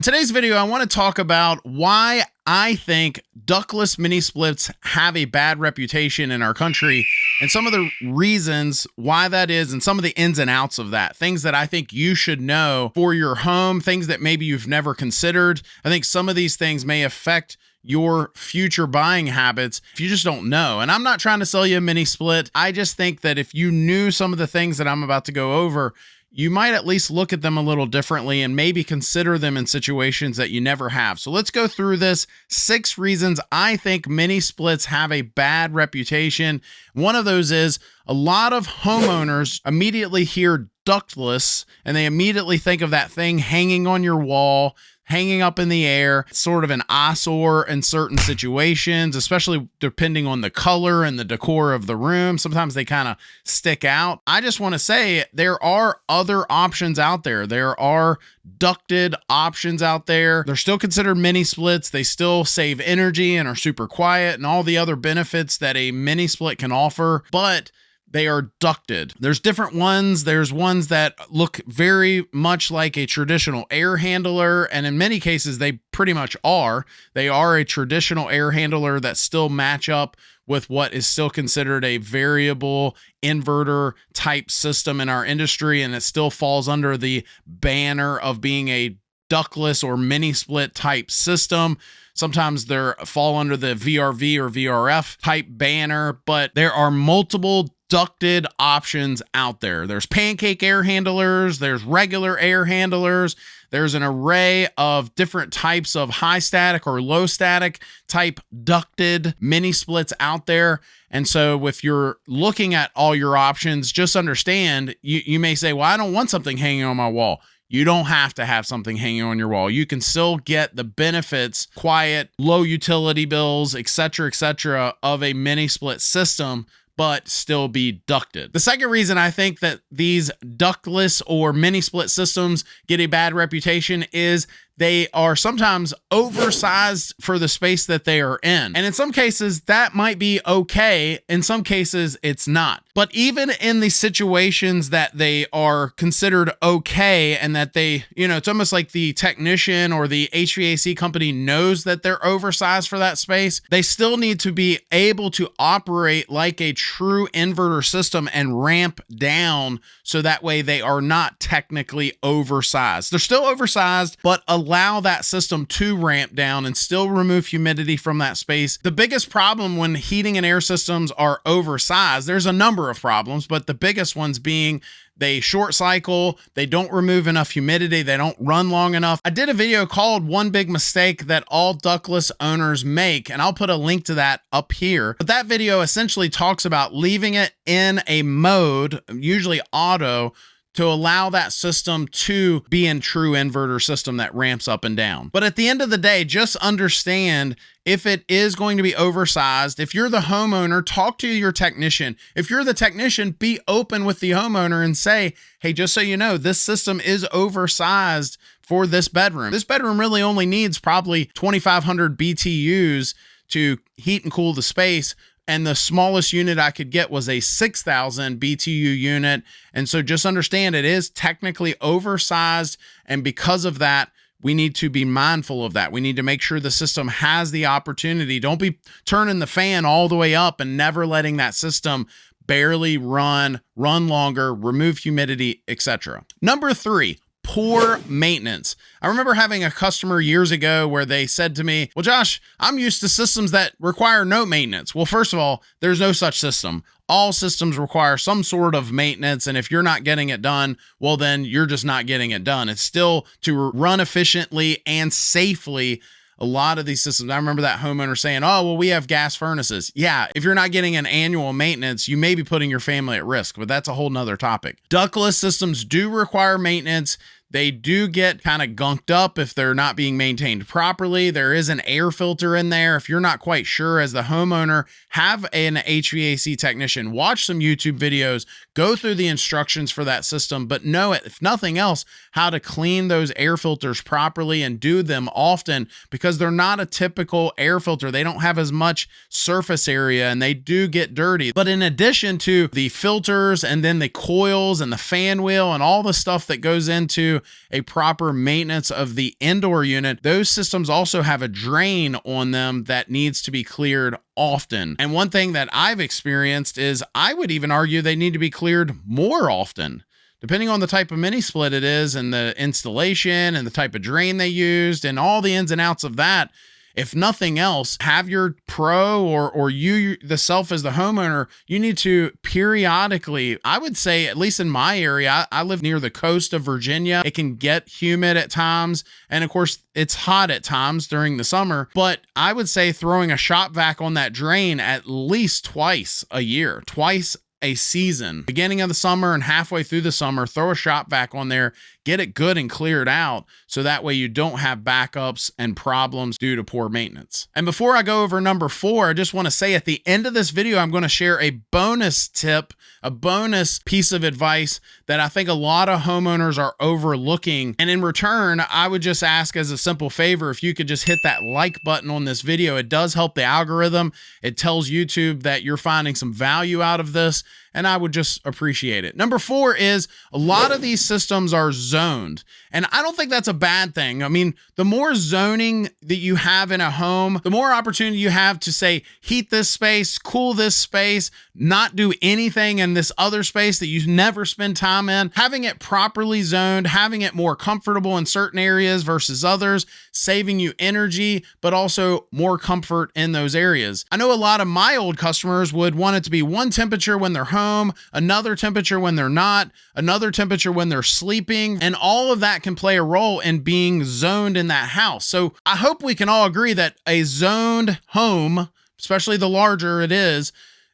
Today's video, I want to talk about why I think ductless mini splits have a bad reputation in our country and some of the reasons why that is and some of the ins and outs of that. Things that I think you should know for your home, things that maybe you've never considered. I think some of these things may affect your future buying habits if you just don't know. And I'm not trying to sell you a mini split. I just think that if you knew some of the things that I'm about to go over, you might at least look at them a little differently and maybe consider them in situations that you never have. So let's go through this 6 reasons I think mini splits have a bad reputation. One of those is a lot of homeowners immediately hear ductless and they immediately think of that thing hanging on your wall, hanging up in the air, sort of an eyesore in certain situations, especially depending on the color and the decor of the room. Sometimes they kind of stick out. I just want to say there are other options out there. There are ducted options out there. They're still considered mini splits. They still save energy and are super quiet and all the other benefits that a mini split can offer, but they are ducted. There's different ones. There's ones that look very much like a traditional air handler, and in many cases, they pretty much are. They are a traditional air handler that still match up with what is still considered a variable inverter type system in our industry, and it still falls under the banner of being a ductless or mini split type system. Sometimes they fall under the VRV or VRF type banner, but there are multiple ducted options out there. There's pancake air handlers, there's regular air handlers, there's an array of different types of high static or low static type ducted mini splits out there. And so if you're looking at all your options, just understand, you may say, well, I don't want something hanging on my wall. You don't have to have something hanging on your wall. You can still get the benefits, quiet, low utility bills, etc., of a mini split system, but still be ducted. The second reason I think that these ductless or mini split systems get a bad reputation is they are sometimes oversized for the space that they are in. And in some cases, that might be okay. In some cases, it's not. But even in the situations that they are considered okay and that they, it's almost like the technician or the HVAC company knows that they're oversized for that space, they still need to be able to operate like a true inverter system and ramp down so that way they are not technically oversized. They're still oversized, but allow that system to ramp down and still remove humidity from that space. The biggest problem when heating and air systems are oversized, there's a number of problems, but the biggest ones being they short cycle, they don't remove enough humidity, they don't run long enough. I did a video called One Big Mistake That All Ductless Owners Make, and I'll put a link to that up here. But that video essentially talks about leaving it in a mode, usually auto, to allow that system to be in true inverter system that ramps up and down. But at the end of the day, just understand if it is going to be oversized. If you're the homeowner, talk to your technician. If you're the technician, be open with the homeowner and say, hey, just so you know, this system is oversized for this bedroom. This bedroom really only needs probably 2,500 BTUs to heat and cool the space. And the smallest unit I could get was a 6,000 BTU unit. And so just understand it is technically oversized. And because of that, we need to be mindful of that. We need to make sure the system has the opportunity. Don't be turning the fan all the way up and never letting that system barely run longer, remove humidity, etc. Number 3. Poor maintenance. I remember having a customer years ago where they said to me, well, Josh, I'm used to systems that require no maintenance. Well, first of all, there's no such system. All systems require some sort of maintenance. And if you're not getting it done, well, then you're just not getting it done. It's still to run efficiently and safely. A lot of these systems, I remember that homeowner saying, oh, well, we have gas furnaces. Yeah, if you're not getting an annual maintenance, you may be putting your family at risk, but that's a whole nother topic. Ductless systems do require maintenance. They do get kind of gunked up if they're not being maintained properly. There is an air filter in there. If you're not quite sure as the homeowner, have an HVAC technician, watch some YouTube videos, go through the instructions for that system, but know, if nothing else, how to clean those air filters properly and do them often because they're not a typical air filter. They don't have as much surface area and they do get dirty. But in addition to the filters and then the coils and the fan wheel and all the stuff that goes into a proper maintenance of the indoor unit, those systems also have a drain on them that needs to be cleared often. And one thing that I've experienced is I would even argue they need to be cleared more often, depending on the type of mini split it is and the installation and the type of drain they used and all the ins and outs of that. If nothing else, have your pro or you the self as the homeowner, you need to periodically, I would say, at least in my area, I live near the coast of Virginia. It can get humid at times. And of course, it's hot at times during the summer. But I would say throwing a shop vac on that drain at least twice a year, twice a season, beginning of the summer and halfway through the summer, throw a shop vac on there, get it good and cleared out. So that way you don't have backups and problems due to poor maintenance. And before I go over number 4, I just want to say at the end of this video, I'm going to share a bonus tip, a bonus piece of advice that I think a lot of homeowners are overlooking. And in return, I would just ask as a simple favor, if you could just hit that like button on this video. It does help the algorithm. It tells YouTube that you're finding some value out of this, and I would just appreciate it. Number 4 is a lot of these systems are zoned, and I don't think that's a bad thing. I mean, the more zoning that you have in a home, the more opportunity you have to say, heat this space, cool this space, not do anything in this other space that you never spend time in. Having it properly zoned, having it more comfortable in certain areas versus others, saving you energy, but also more comfort in those areas. I know a lot of my old customers would want it to be one temperature when they're home, another temperature when they're not, another temperature when they're sleeping, and all of that can play a role in being zoned in that house. So I hope we can all agree that a zoned home, especially the larger it is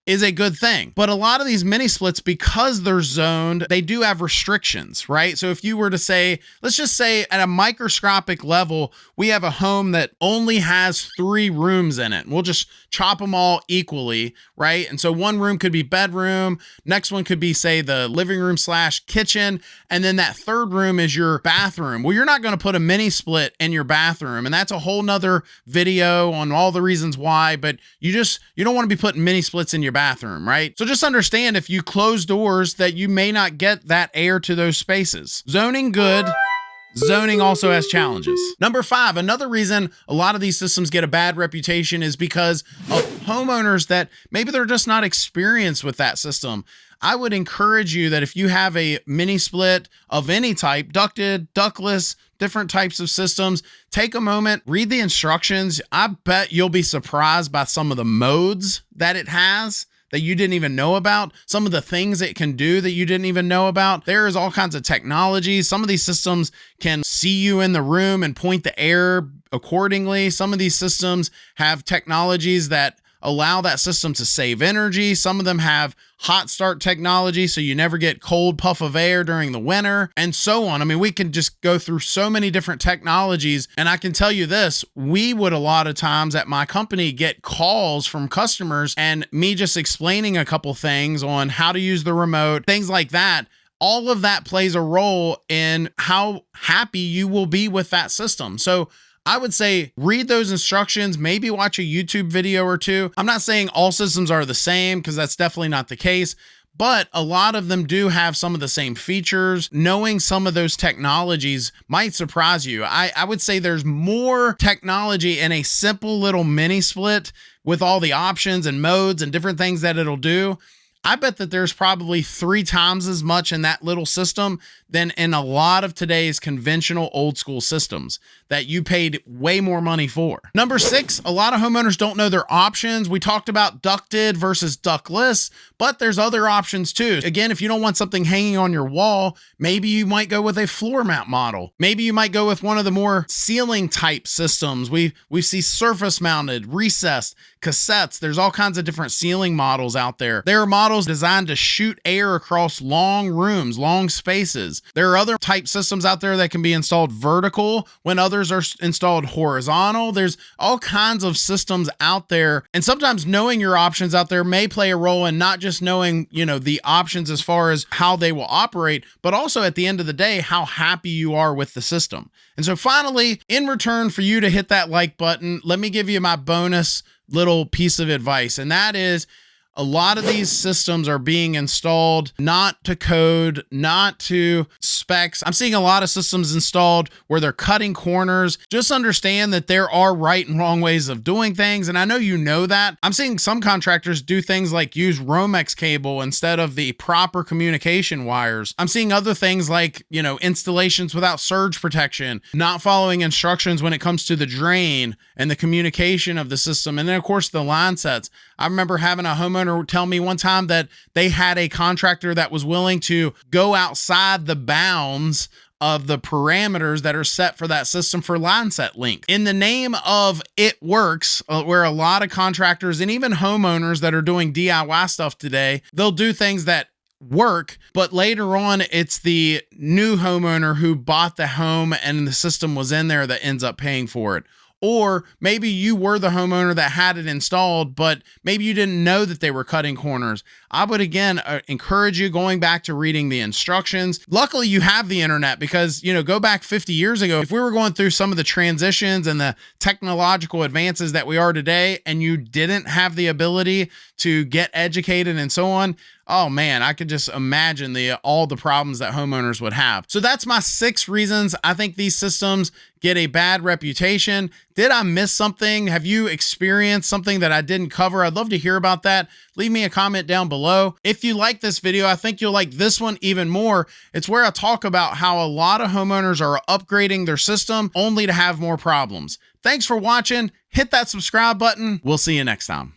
a good thing. But a lot of these mini splits, because they're zoned, they do have restrictions, right? So if you were to say, let's just say at a microscopic level, we have a home that only has 3 rooms in it. We'll just chop them all equally, right? And so one room could be bedroom, next one could be, say, the living room / kitchen, and then that third room is your bathroom. Well, you're not going to put a mini split in your bathroom, and that's a whole nother video on all the reasons why, but you don't want to be putting mini splits in your bathroom, right? So just understand, if you close doors, that you may not get that air to those spaces. Zoning good. Zoning also has challenges. Number 5, another reason a lot of these systems get a bad reputation is because of homeowners that maybe they're just not experienced with that system. I would encourage you that if you have a mini split of any type, ducted, ductless, different types of systems, take a moment, read the instructions. I bet you'll be surprised by some of the modes that it has that you didn't even know about, some of the things it can do that you didn't even know about. There is all kinds of technology. Some of these systems can see you in the room and point the air accordingly. Some of these systems have technologies that allow that system to save energy. Some of them have hot start technology, so you never get cold puff of air during the winter, and so on. I mean, we can just go through so many different technologies. And I can tell you this, we would a lot of times at my company get calls from customers and me just explaining a couple things on how to use the remote, things like that. All of that plays a role in how happy you will be with that system. So I would say read those instructions, maybe watch a YouTube video or 2. I'm not saying all systems are the same, because that's definitely not the case, but a lot of them do have some of the same features. Knowing some of those technologies might surprise you. I would say there's more technology in a simple little mini split with all the options and modes and different things that it'll do. I bet that there's probably 3 times as much in that little system than in a lot of today's conventional old school systems that you paid way more money for. Number 6, a lot of homeowners don't know their options. We talked about ducted versus ductless, but there's other options too. Again, if you don't want something hanging on your wall, maybe you might go with a floor mount model. Maybe you might go with one of the more ceiling type systems. We see surface mounted, recessed, cassettes. There's all kinds of different ceiling models out there. There are models designed to shoot air across long rooms, long spaces. There are other type systems out there that can be installed vertical when others are installed horizontal. There's all kinds of systems out there. And sometimes knowing your options out there may play a role in not just knowing, the options as far as how they will operate, but also at the end of the day, how happy you are with the system. And so finally, in return for you to hit that like button, let me give you my bonus little piece of advice. And that is, A lot of these systems are being installed not to code, not to specs. I'm seeing a lot of systems installed where they're cutting corners. Just understand that there are right and wrong ways of doing things. And I know you know that. I'm seeing some contractors do things like use Romex cable instead of the proper communication wires. I'm seeing other things like, installations without surge protection, not following instructions when it comes to the drain and the communication of the system. And then of course the line sets. I remember having a homeowner tell me one time that they had a contractor that was willing to go outside the bounds of the parameters that are set for that system for line set length. In the name of it works, where a lot of contractors and even homeowners that are doing DIY stuff today, they'll do things that work, but later on it's the new homeowner who bought the home and the system was in there that ends up paying for it. Or maybe you were the homeowner that had it installed, but maybe you didn't know that they were cutting corners. I would again encourage you going back to reading the instructions. Luckily you have the internet because, go back 50 years ago, if we were going through some of the transitions and the technological advances that we are today, and you didn't have the ability to get educated and so on, oh man, I could just imagine all the problems that homeowners would have. So that's my 6 reasons I think these systems get a bad reputation. Did I miss something? Have you experienced something that I didn't cover? I'd love to hear about that. Leave me a comment down below. If you like this video, I think you'll like this one even more. It's where I talk about how a lot of homeowners are upgrading their system only to have more problems. Thanks for watching. Hit that subscribe button. We'll see you next time.